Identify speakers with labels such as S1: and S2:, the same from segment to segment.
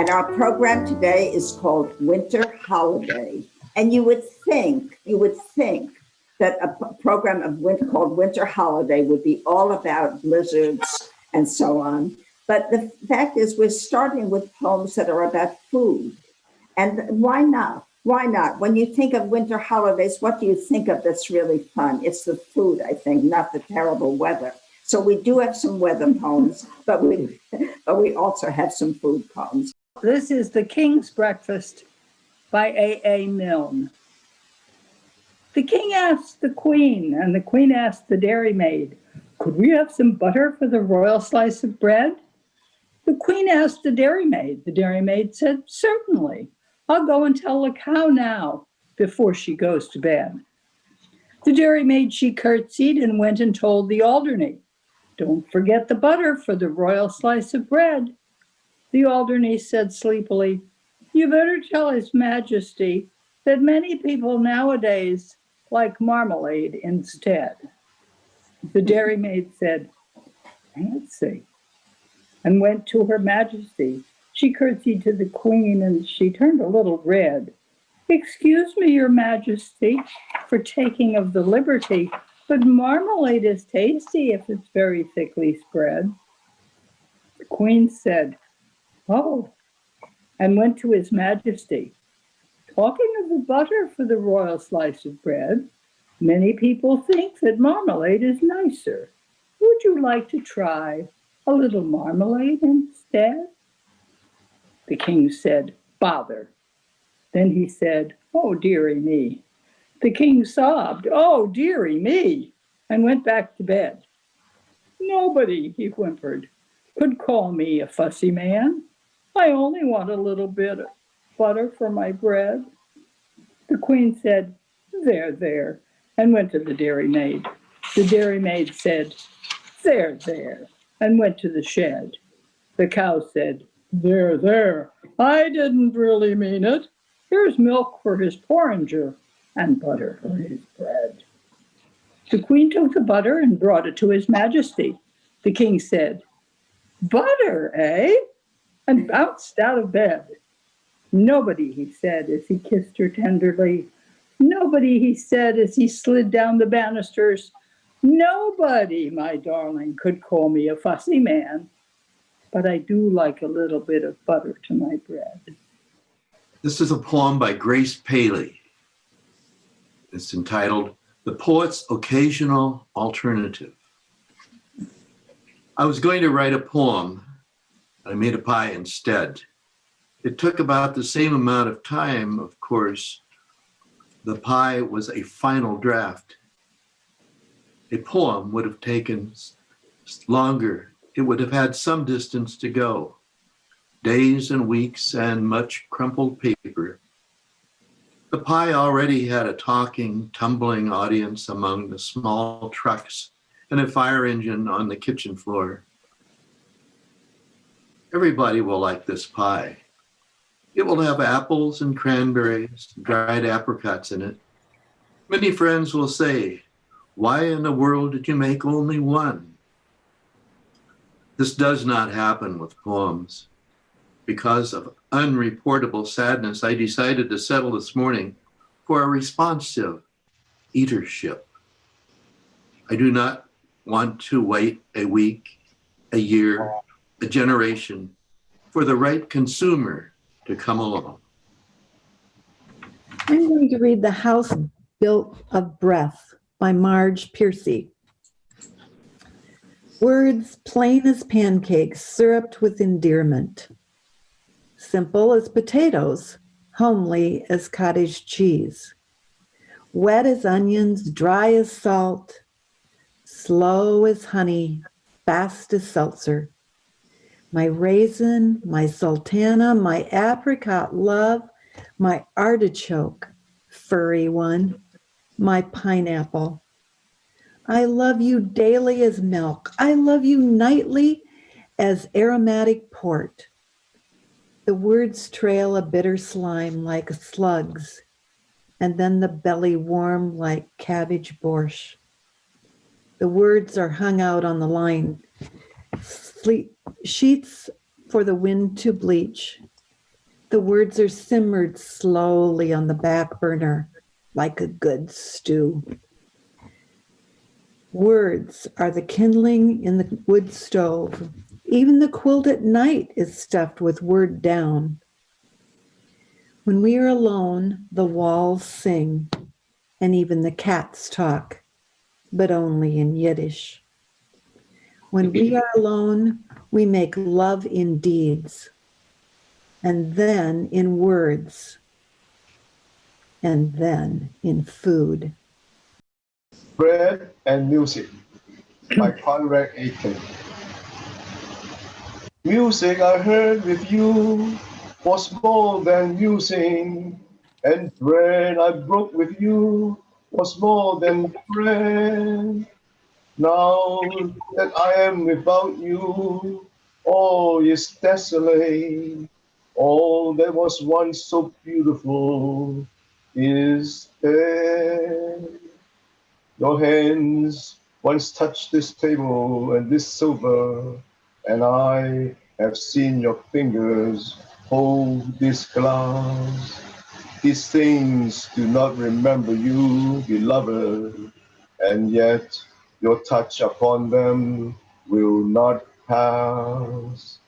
S1: And our program today is called Winter Holiday. And you would think that a program called Winter Holiday would be all about blizzards and so on. But the fact is, we're starting with poems that are about food. And why not? Why not? When you think of winter holidays, what do you think of that's really fun? It's the food, I think, not the terrible weather. So we do have some weather poems, but we also have some food poems.
S2: This is The King's Breakfast by A.A. Milne. The king asked the queen, and the queen asked the dairymaid, "Could we have some butter for the royal slice of bread?" The queen asked the dairymaid. The dairymaid said, "Certainly. I'll go and tell the cow now before she goes to bed." The dairymaid, she curtsied and went and told the Alderney, "Don't forget the butter for the royal slice of bread." The Alderney said sleepily, "You better tell His Majesty that many people nowadays like marmalade instead." The dairymaid said, "Fancy," and went to Her Majesty. She curtsied to the queen and she turned a little red. "Excuse me, Your Majesty, for taking of the liberty, but marmalade is tasty if it's very thickly spread." The queen said, "Oh," and went to His Majesty. "Talking of the butter for the royal slice of bread, many people think that marmalade is nicer. Would you like to try a little marmalade instead?" The king said, "Bother." Then he said, "Oh, dearie me." The king sobbed, "Oh, dearie me," and went back to bed. "Nobody," he whimpered, "could call me a fussy man. I only want a little bit of butter for my bread." The queen said, "There, there," and went to the dairymaid. The dairymaid said, "There, there," and went to the shed. The cow said, "There, there, I didn't really mean it. Here's milk for his porringer and butter for his bread." The queen took the butter and brought it to His Majesty. The king said, "Butter, eh?" and bounced out of bed. "Nobody," he said as he kissed her tenderly. "Nobody," he said as he slid down the banisters. "Nobody, my darling, could call me a fussy man. But I do like a little bit of butter to my bread."
S3: This is a poem by Grace Paley. It's entitled The Poet's Occasional Alternative. I was going to write a poem. I made a pie instead. It took about the same amount of time, of course. The pie was a final draft. A poem would have taken longer. It would have had some distance to go. Days and weeks and much crumpled paper. The pie already had a talking, tumbling audience among the small trucks and a fire engine on the kitchen floor. Everybody will like this pie. It will have apples and cranberries, dried apricots in it. Many friends will say, "Why in the world did you make only one?" This does not happen with poems. Because of unreportable sadness, I decided to settle this morning for a responsive eatership. I do not want to wait a week, a year, a generation for the right consumer to come along.
S4: I'm going to read The House Built of Breath by Marge Piercy. Words plain as pancakes, syruped with endearment. Simple as potatoes, homely as cottage cheese. Wet as onions, dry as salt, slow as honey, fast as seltzer. My raisin, my sultana, my apricot love, my artichoke, furry one, my pineapple. I love you daily as milk. I love you nightly as aromatic port. The words trail a bitter slime like slugs, and then the belly warm like cabbage borscht. The words are hung out on the line, sheets for the wind to bleach. The words are simmered slowly on the back burner like a good stew. Words are the kindling in the wood stove. Even the quilt at night is stuffed with word down. When we are alone, the walls sing, and even the cats talk, but only in Yiddish. When we are alone, we make love in deeds, and then in words, and then in food.
S5: Bread and Music by Conrad Aiken. Music I heard with you was more than music, and bread I broke with you was more than bread. Now that I am without you, all is desolate. All that was once so beautiful is dead. Your hands once touched this table and this silver, and I have seen your fingers hold this glass. These things do not remember you, beloved, and yet your touch upon them will not pass.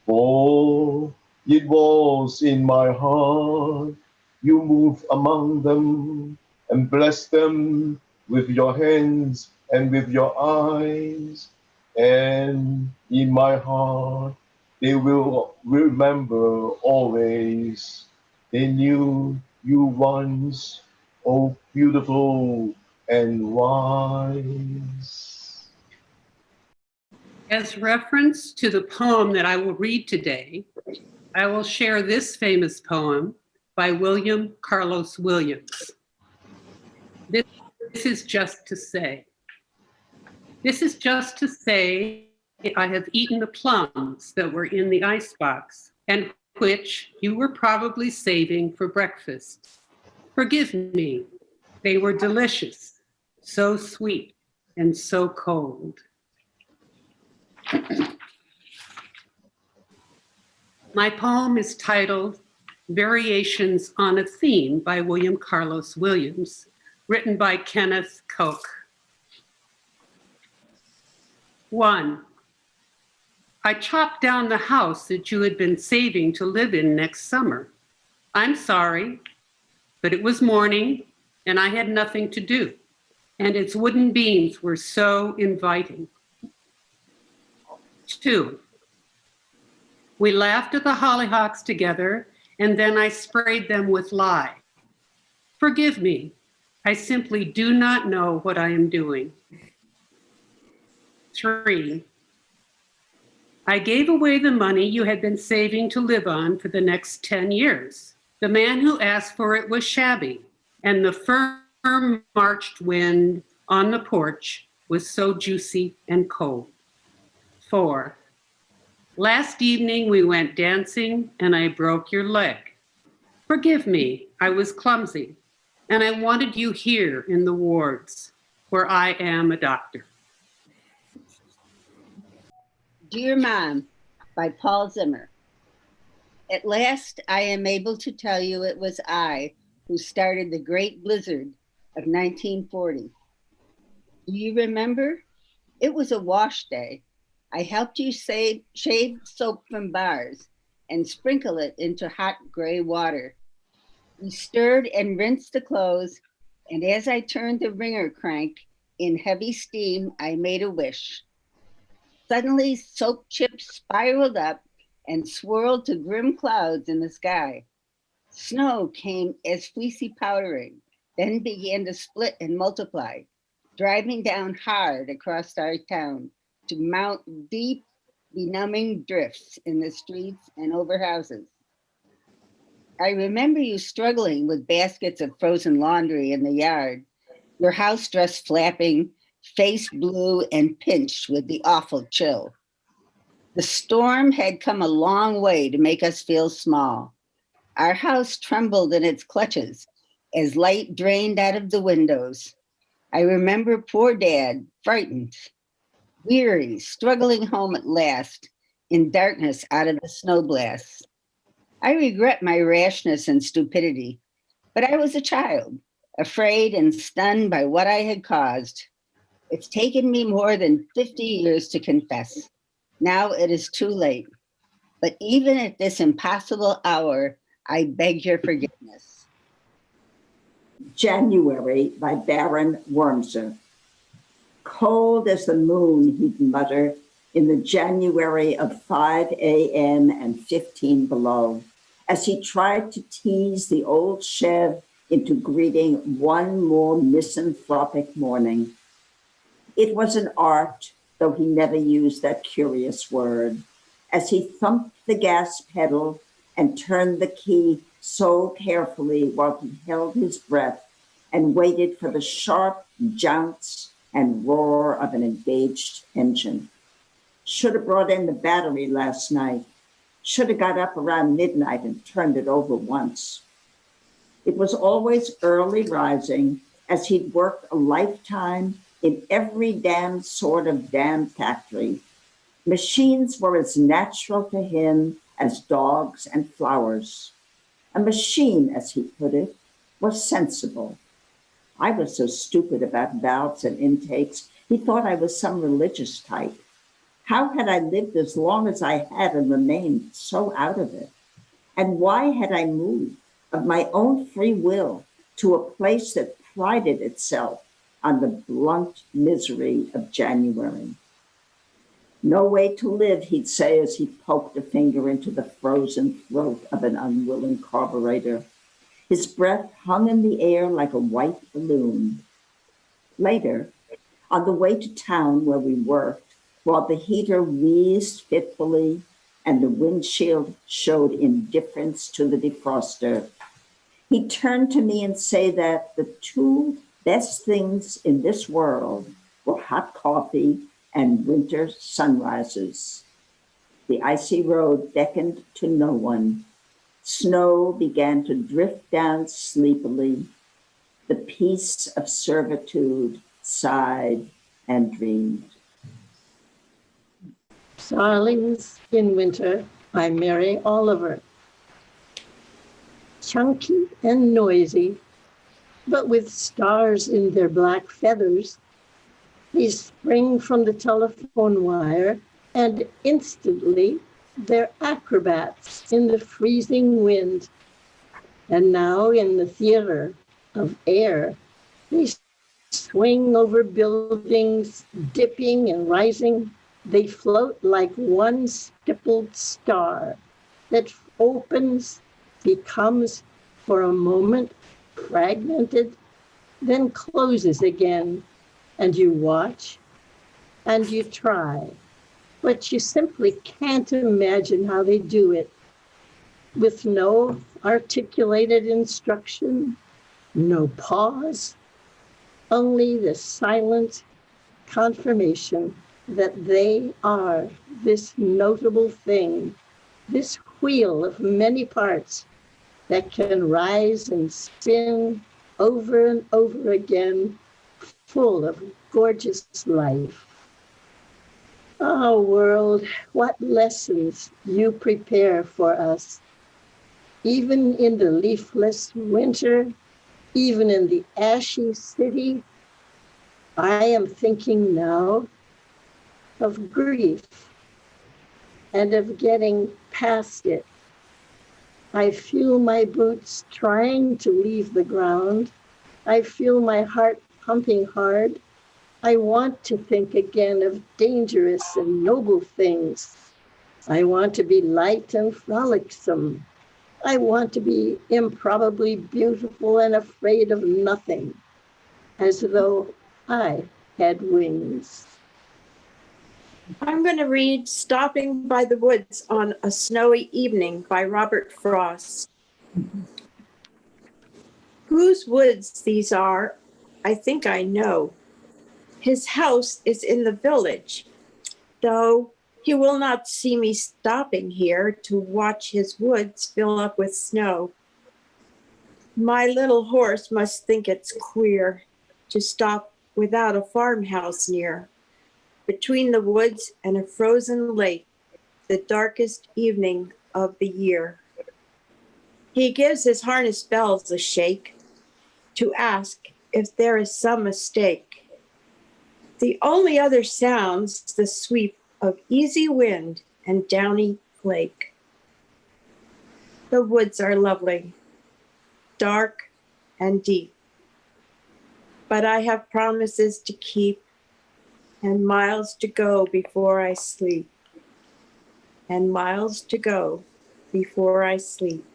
S5: For it was in my heart you moved among them and blessed them with your hands and with your eyes. And in my heart they will remember always. They knew you once, oh beautiful and wise.
S6: As reference to the poem that I will read today, I will share this famous poem by William Carlos Williams. This is just to say. This is just to say I have eaten the plums that were in the icebox and which you were probably saving for breakfast. Forgive me, they were delicious, so sweet and so cold. My poem is titled Variations on a Theme by William Carlos Williams, written by Kenneth Koch. 1. I chopped down the house that you had been saving to live in next summer. I'm sorry, but it was morning and I had nothing to do, and its wooden beams were so inviting. 2. We laughed at the hollyhocks together, and then I sprayed them with lye. Forgive me, I simply do not know what I am doing. 3. I gave away the money you had been saving to live on for the next 10 years. The man who asked for it was shabby, and the firm March wind on the porch was so juicy and cold. 4. Last evening we went dancing and I broke your leg. Forgive me, I was clumsy, and I wanted you here in the wards where I am a doctor.
S7: Dear Mom by Paul Zimmer. At last I am able to tell you it was I who started the great blizzard of 1940. Do you remember? It was a wash day. I helped you shave soap from bars and sprinkle it into hot gray water. We stirred and rinsed the clothes, and as I turned the wringer crank in heavy steam, I made a wish. Suddenly, soap chips spiraled up and swirled to grim clouds in the sky. Snow came as fleecy powdering, then began to split and multiply, driving down hard across our town to mount deep, benumbing drifts in the streets and over houses. I remember you struggling with baskets of frozen laundry in the yard, your house dress flapping, face blue and pinched with the awful chill. The storm had come a long way to make us feel small. Our house trembled in its clutches as light drained out of the windows. I remember poor Dad, frightened, weary, struggling home at last in darkness out of the snow blasts. I regret my rashness and stupidity, but I was a child, afraid and stunned by what I had caused. It's taken me more than 50 years to confess. Now it is too late. But even at this impossible hour, I beg your forgiveness.
S1: January by Baron Wormser. Cold as the moon, he'd mutter, in the January of 5 a.m. and 15 below, as he tried to tease the old Chev into greeting one more misanthropic morning. It was an art, though he never used that curious word, as he thumped the gas pedal and turned the key so carefully while he held his breath and waited for the sharp jounce and roar of an engaged engine. Should have brought in the battery last night. Should have got up around midnight and turned it over once. It was always early rising, as he'd worked a lifetime in every damn sort of damn factory. Machines were as natural to him as dogs and flowers. A machine, as he put it, was sensible. I was so stupid about valves and intakes, he thought I was some religious type. How had I lived as long as I had and remained so out of it? And why had I moved of my own free will to a place that prided itself on the blunt misery of January? No way to live, he'd say as he poked a finger into the frozen throat of an unwilling carburetor. His breath hung in the air like a white balloon. Later, on the way to town where we worked, while the heater wheezed fitfully and the windshield showed indifference to the defroster, he'd turn to me and say that the two best things in this world were hot coffee and winter sunrises. The icy road beckoned to no one. Snow began to drift down sleepily. The peace of servitude sighed and dreamed.
S8: Starlings in Winter by Mary Oliver. Chunky and noisy, but with stars in their black feathers, they spring from the telephone wire and instantly they're acrobats in the freezing wind. And now in the theater of air, they swing over buildings, dipping and rising. They float like one stippled star that opens, becomes for a moment fragmented, then closes again. And you watch and you try, but you simply can't imagine how they do it. With no articulated instruction, no pause, only the silent confirmation that they are this notable thing, this wheel of many parts that can rise and spin over and over again, full of gorgeous life. Oh, world, what lessons you prepare for us. Even in the leafless winter, even in the ashy city, I am thinking now of grief and of getting past it. I feel my boots trying to leave the ground. I feel my heart pumping hard. I want to think again of dangerous and noble things. I want to be light and frolicsome. I want to be improbably beautiful and afraid of nothing, as though I had wings.
S9: I'm going to read Stopping by the Woods on a Snowy Evening by Robert Frost. Whose woods these are, I think I know. His house is in the village, though he will not see me stopping here to watch his woods fill up with snow. My little horse must think it's queer to stop without a farmhouse near, between the woods and a frozen lake, the darkest evening of the year. He gives his harness bells a shake to ask if there is some mistake. The only other sounds the sweep of easy wind and downy flake. The woods are lovely, dark and deep, but I have promises to keep and miles to go before I sleep. And miles to go before I sleep.